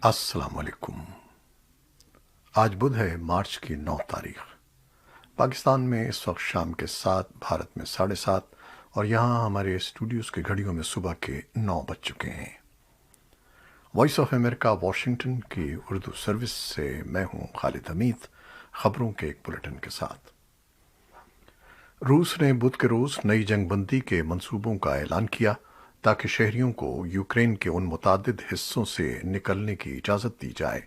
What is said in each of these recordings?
السلام علیکم۔ آج بدھ ہے، مارچ کی 9 تاریخ۔ پاکستان میں اس وقت شام کے 7، بھارت میں 7:30، اور یہاں ہمارے اسٹوڈیوز کی گھڑیوں میں صبح کے 9 بج چکے ہیں۔ وائس آف امریکہ واشنگٹن کی اردو سروس سے میں ہوں خالد حمید، خبروں کے ایک بلیٹن کے ساتھ۔ روس نے بدھ کے روز نئی جنگ بندی کے منصوبوں کا اعلان کیا تاکہ شہریوں کو یوکرین کے ان متعدد حصوں سے نکلنے کی اجازت دی جائے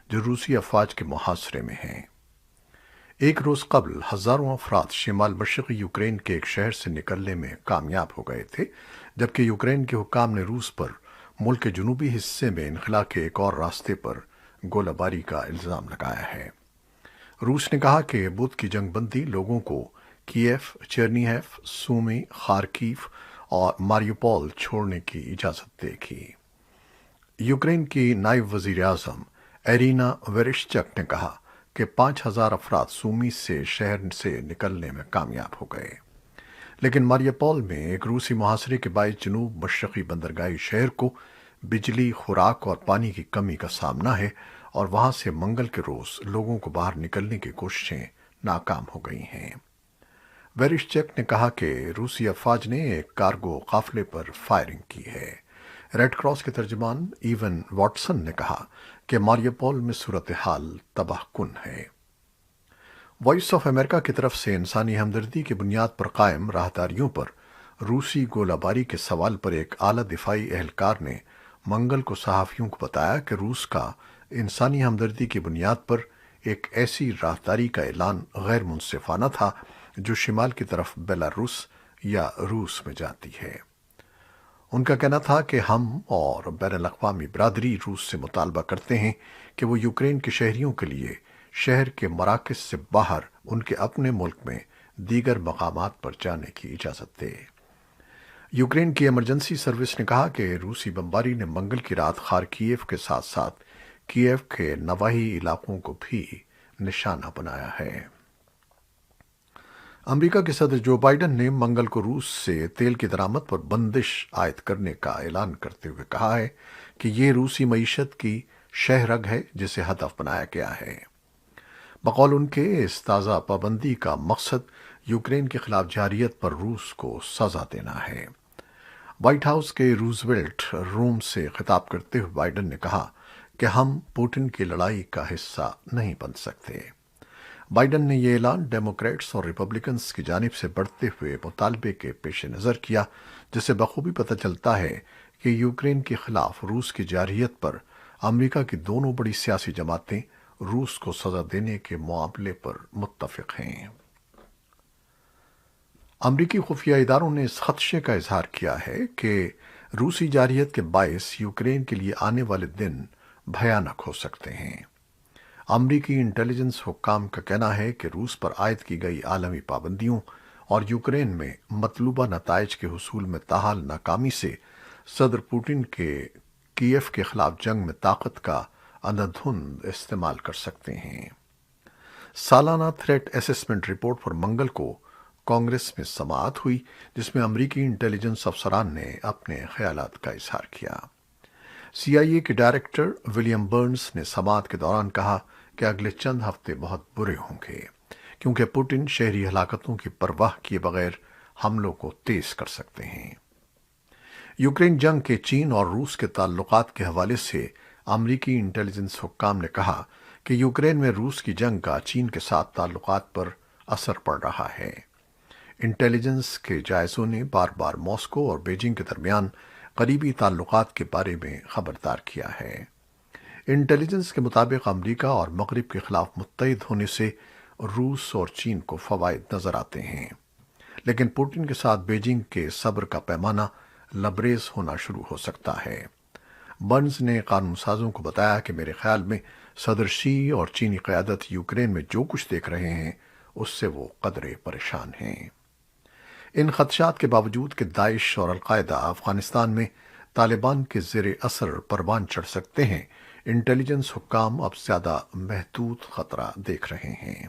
جو روسی افواج کے محاصرے میں ہیں۔ ایک روز قبل ہزاروں افراد شمال مشرقی یوکرین کے ایک شہر سے نکلنے میں کامیاب ہو گئے تھے، جبکہ یوکرین کے حکام نے روس پر ملک کے جنوبی حصے میں انخلا کے ایک اور راستے پر گولہ باری کا الزام لگایا ہے۔ روس نے کہا کہ بدھ کی جنگ بندی لوگوں کو کیف، چرنیہف، سومی، خارکیف اور ماریوپول چھوڑنے کی اجازت دے گی۔ یوکرین کی نائب وزیر اعظم ایرینا ویرشچک نے کہا کہ 5,000 افراد سومی سے شہر سے نکلنے میں کامیاب ہو گئے، لیکن ماریوپول میں ایک روسی محاصرے کے باعث جنوب مشرقی بندرگاہی شہر کو بجلی، خوراک اور پانی کی کمی کا سامنا ہے، اور وہاں سے منگل کے روز لوگوں کو باہر نکلنے کی کوششیں ناکام ہو گئی ہیں۔ ویرشچک نے کہا کہ روسی افواج نے ایک کارگو قافلے پر فائرنگ کی ہے۔ ریڈ کراس کے ترجمان ایون واٹسن نے کہا کہ ماریوپول میں صورتحال تباہ کن ہے۔ وائس آف امریکہ کی طرف سے انسانی ہمدردی کی بنیاد پر قائم راہداریوں پر روسی گولہ باری کے سوال پر ایک اعلیٰ دفاعی اہلکار نے منگل کو صحافیوں کو بتایا کہ روس کا انسانی ہمدردی کی بنیاد پر ایک ایسی راہداری کا اعلان غیر منصفانہ تھا جو شمال کی طرف بیلاروس یا روس میں جاتی ہے۔ ان کا کہنا تھا کہ ہم اور بین الاقوامی برادری روس سے مطالبہ کرتے ہیں کہ وہ یوکرین کے شہریوں کے لیے شہر کے مراکز سے باہر ان کے اپنے ملک میں دیگر مقامات پر جانے کی اجازت دے۔ یوکرین کی ایمرجنسی سروس نے کہا کہ روسی بمباری نے منگل کی رات خارکیف کے ساتھ ساتھ کیف کے نواحی علاقوں کو بھی نشانہ بنایا ہے۔ امریکہ کے صدر جو بائیڈن نے منگل کو روس سے تیل کی درآمد پر بندش عائد کرنے کا اعلان کرتے ہوئے کہا ہے کہ یہ روسی معیشت کی شہ رگ ہے جسے ہدف بنایا گیا ہے۔ بقول ان کے اس تازہ پابندی کا مقصد یوکرین کے خلاف جارحیت پر روس کو سزا دینا ہے۔ وائٹ ہاؤس کے روزویلٹ روم سے خطاب کرتے ہوئے بائیڈن نے کہا کہ ہم پوٹن کی لڑائی کا حصہ نہیں بن سکتے۔ بائیڈن نے یہ اعلان ڈیموکریٹس اور ریپبلکنز کی جانب سے بڑھتے ہوئے مطالبے کے پیش نظر کیا، جس سے بخوبی پتہ چلتا ہے کہ یوکرین کے خلاف روس کی جارحیت پر امریکہ کی دونوں بڑی سیاسی جماعتیں روس کو سزا دینے کے معاملے پر متفق ہیں۔ امریکی خفیہ اداروں نے اس خدشے کا اظہار کیا ہے کہ روسی جارحیت کے باعث یوکرین کے لیے آنے والے دن بھیانک ہو سکتے ہیں۔ امریکی انٹیلیجنس حکام کا کہنا ہے کہ روس پر عائد کی گئی عالمی پابندیوں اور یوکرین میں مطلوبہ نتائج کے حصول میں تاحال ناکامی سے صدر پوٹن کے کیف کے خلاف جنگ میں طاقت کا اندھدھند استعمال کر سکتے ہیں۔ سالانہ تھریٹ اسسمنٹ رپورٹ پر منگل کو کانگریس میں سماعت ہوئی، جس میں امریکی انٹیلیجنس افسران نے اپنے خیالات کا اظہار کیا۔ سی آئی اے کے ڈائریکٹر ولیم برنز نے سماعت کے دوران کہا کہ اگلے چند ہفتے بہت برے ہوں گے، کیونکہ پوٹن شہری ہلاکتوں کی پرواہ کیے بغیر حملوں کو تیز کر سکتے ہیں۔ یوکرین جنگ کے چین اور روس کے تعلقات کے حوالے سے امریکی انٹیلیجنس حکام نے کہا کہ یوکرین میں روس کی جنگ کا چین کے ساتھ تعلقات پر اثر پڑ رہا ہے۔ انٹیلیجنس کے جائزوں نے بار بار ماسکو اور بیجنگ کے درمیان قریبی تعلقات کے بارے میں خبردار کیا ہے۔ انٹیلیجنس کے مطابق امریکہ اور مغرب کے خلاف متحد ہونے سے روس اور چین کو فوائد نظر آتے ہیں، لیکن پوٹن کے ساتھ بیجنگ کے صبر کا پیمانہ لبریز ہونا شروع ہو سکتا ہے۔ برنز نے قانون سازوں کو بتایا کہ میرے خیال میں صدر شی اور چینی قیادت یوکرین میں جو کچھ دیکھ رہے ہیں اس سے وہ قدرے پریشان ہیں۔ ان خدشات کے باوجود کہ داعش اور القاعدہ افغانستان میں طالبان کے زیر اثر پروان چڑھ سکتے ہیں، انٹیلیجنس حکام اب زیادہ محدود خطرہ دیکھ رہے ہیں۔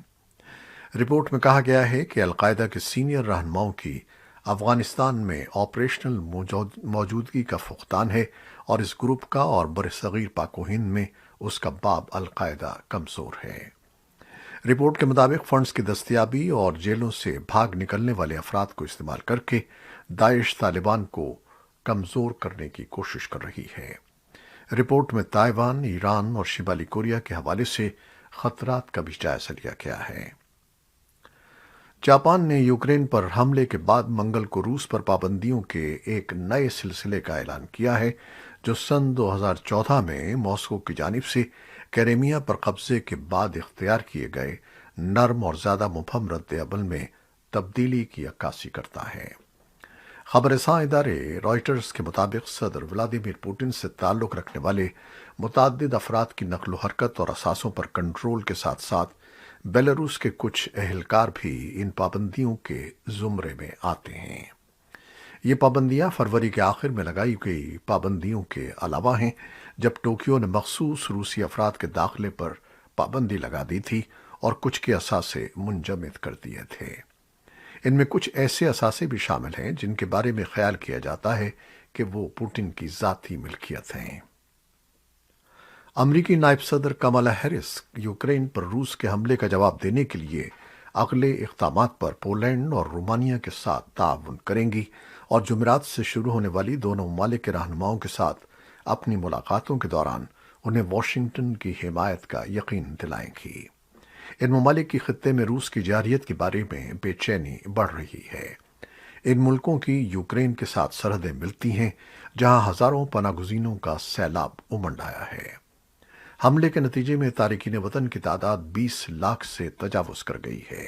رپورٹ میں کہا گیا ہے کہ القاعدہ کے سینئر رہنماؤں کی افغانستان میں آپریشنل موجودگی کا فقدان ہے اور اس گروپ کا اور برصغیر پاک و ہند میں اس کا باب القاعدہ کمزور ہے۔ رپورٹ کے مطابق فنڈز کی دستیابی اور جیلوں سے بھاگ نکلنے والے افراد کو استعمال کر کے داعش طالبان کو کمزور کرنے کی کوشش کر رہی ہے۔ رپورٹ میں تائیوان، ایران اور شمالی کوریا کے حوالے سے خطرات کا بھی جائزہ لیا گیا ہے۔ جاپان نے یوکرین پر حملے کے بعد منگل کو روس پر پابندیوں کے ایک نئے سلسلے کا اعلان کیا ہے، جو سن 2014 میں ماسکو کی جانب سے کریمیا پر قبضے کے بعد اختیار کیے گئے نرم اور زیادہ مبہم رد عمل میں تبدیلی کی عکاسی کرتا ہے۔ خبر رساں ادارے رائٹرز کے مطابق صدر ولادیمیر پوٹن سے تعلق رکھنے والے متعدد افراد کی نقل و حرکت اور اثاثوں پر کنٹرول کے ساتھ ساتھ بیلاروس کے کچھ اہلکار بھی ان پابندیوں کے زمرے میں آتے ہیں۔ یہ پابندیاں فروری کے آخر میں لگائی گئی پابندیوں کے علاوہ ہیں، جب ٹوکیو نے مخصوص روسی افراد کے داخلے پر پابندی لگا دی تھی اور کچھ کے اثاثے منجمد کر دیے تھے۔ ان میں کچھ ایسے اثاثے بھی شامل ہیں جن کے بارے میں خیال کیا جاتا ہے کہ وہ پوٹن کی ذاتی ملکیت ہیں۔ امریکی نائب صدر کمالا ہیرس یوکرین پر روس کے حملے کا جواب دینے کے لیے اگلے اقدامات پر پولینڈ اور رومانیہ کے ساتھ تعاون کریں گی اور جمعرات سے شروع ہونے والی دونوں ممالک کے رہنماؤں کے ساتھ اپنی ملاقاتوں کے دوران انہیں واشنگٹن کی حمایت کا یقین دلائیں گی۔ ان ممالک کی خطے میں روس کی جارحیت کے بارے میں بے چینی بڑھ رہی ہے۔ ان ملکوں کی یوکرین کے ساتھ سرحدیں ملتی ہیں، جہاں ہزاروں پناہ گزینوں کا سیلاب امنڈ آیا ہے۔ حملے کے نتیجے میں تارکین وطن کی تعداد 20 لاکھ سے تجاوز کر گئی ہے۔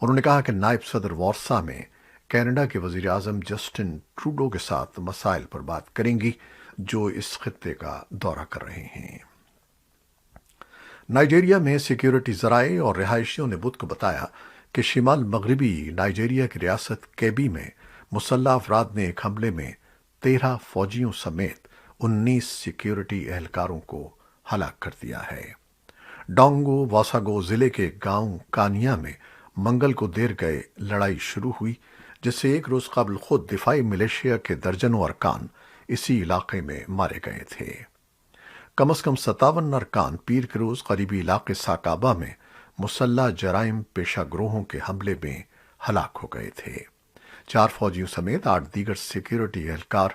انہوں نے کہا کہ نائب صدر وارسا میں کینیڈا کے وزیر اعظم جسٹن ٹروڈو کے ساتھ مسائل پر بات کریں گی، جو اس خطے کا دورہ کر رہے ہیں۔ نائجیریا میں سیکیورٹی ذرائع اور رہائشیوں نے بدھ کو بتایا کہ شمال مغربی نائجیریا کی ریاست کیبی میں مسلح افراد نے ایک حملے میں 13 فوجیوں سمیت 19 سیکیورٹی اہلکاروں کو ہلاک کر دیا ہے۔ ڈونگو واساگو ضلع کے گاؤں کانیا میں منگل کو دیر گئے لڑائی شروع ہوئی، جس سے ایک روز قبل خود دفاعی ملیشیا کے درجنوں ارکان اسی علاقے میں مارے گئے تھے۔ کم از کم 57 ارکان پیر کے روز قریبی علاقے ساکابا میں مسلح جرائم پیشہ گروہوں کے حملے میں ہلاک ہو گئے تھے۔ 4 فوجیوں سمیت 8 دیگر سیکیورٹی اہلکار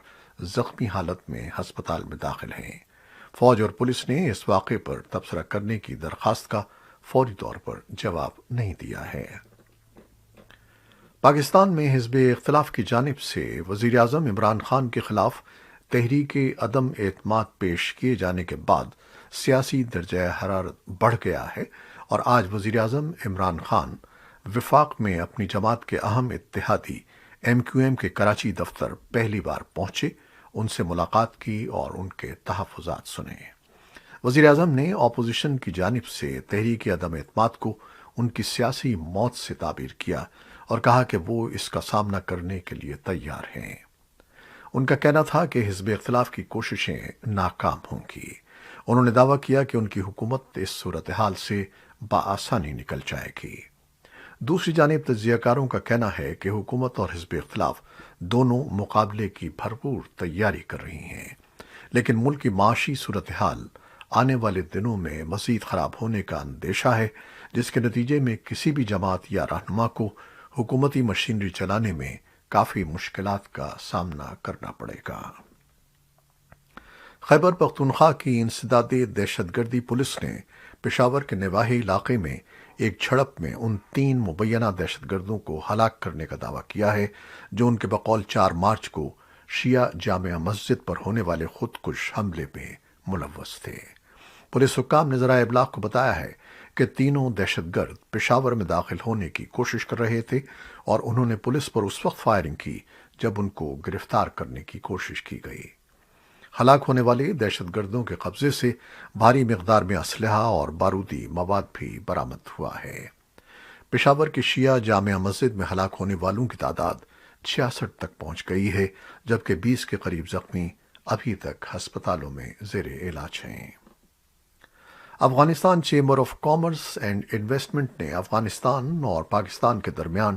زخمی حالت میں ہسپتال میں داخل ہیں۔ فوج اور پولیس نے اس واقعے پر تبصرہ کرنے کی درخواست کا فوری طور پر جواب نہیں دیا ہے۔ پاکستان میں حزب اختلاف کی جانب سے وزیر اعظم عمران خان کے خلاف تحریک عدم اعتماد پیش کیے جانے کے بعد سیاسی درجہ حرارت بڑھ گیا ہے اور آج وزیر اعظم عمران خان وفاق میں اپنی جماعت کے اہم اتحادی ایم کیو ایم کے کراچی دفتر پہلی بار پہنچے، ان سے ملاقات کی اور ان کے تحفظات سنے۔ وزیر اعظم نے اپوزیشن کی جانب سے تحریک عدم اعتماد کو ان کی سیاسی موت سے تعبیر کیا اور کہا کہ وہ اس کا سامنا کرنے کے لیے تیار ہیں۔ ان کا کہنا تھا کہ حزب اختلاف کی کوششیں ناکام ہوں گی۔ انہوں نے دعویٰ کیا کہ ان کی حکومت اس صورتحال سے بآسانی نکل جائے گی۔ دوسری جانب تجزیہ کاروں کا کہنا ہے کہ حکومت اور حزب اختلاف دونوں مقابلے کی بھرپور تیاری کر رہی ہیں، لیکن ملک کی معاشی صورتحال آنے والے دنوں میں مزید خراب ہونے کا اندیشہ ہے، جس کے نتیجے میں کسی بھی جماعت یا رہنما کو حکومتی مشینری چلانے میں کافی مشکلات کا سامنا کرنا پڑے گا۔ خیبر پختونخوا کی انسدادی دہشت گردی پولیس نے پشاور کے نواحی علاقے میں ایک جھڑپ میں ان 3 مبینہ دہشت گردوں کو ہلاک کرنے کا دعویٰ کیا ہے، جو ان کے بقول 4 مارچ کو شیعہ جامع مسجد پر ہونے والے خودکش حملے میں ملوث تھے۔ پولیس حکام نے ذرائع ابلاغ کو بتایا ہے کہ تینوں دہشت گرد پشاور میں داخل ہونے کی کوشش کر رہے تھے اور انہوں نے پولیس پر اس وقت فائرنگ کی جب ان کو گرفتار کرنے کی کوشش کی گئی۔ ہلاک ہونے والے دہشت گردوں کے قبضے سے بھاری مقدار میں اسلحہ اور بارودی مواد بھی برآمد ہوا ہے۔ پشاور کی شیعہ جامع مسجد میں ہلاک ہونے والوں کی تعداد 66 تک پہنچ گئی ہے، جبکہ 20 کے قریب زخمی ابھی تک ہسپتالوں میں زیر علاج ہیں۔ Afghanistan chamber of commerce and investment نے افغانستان اور پاکستان کے درمیان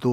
2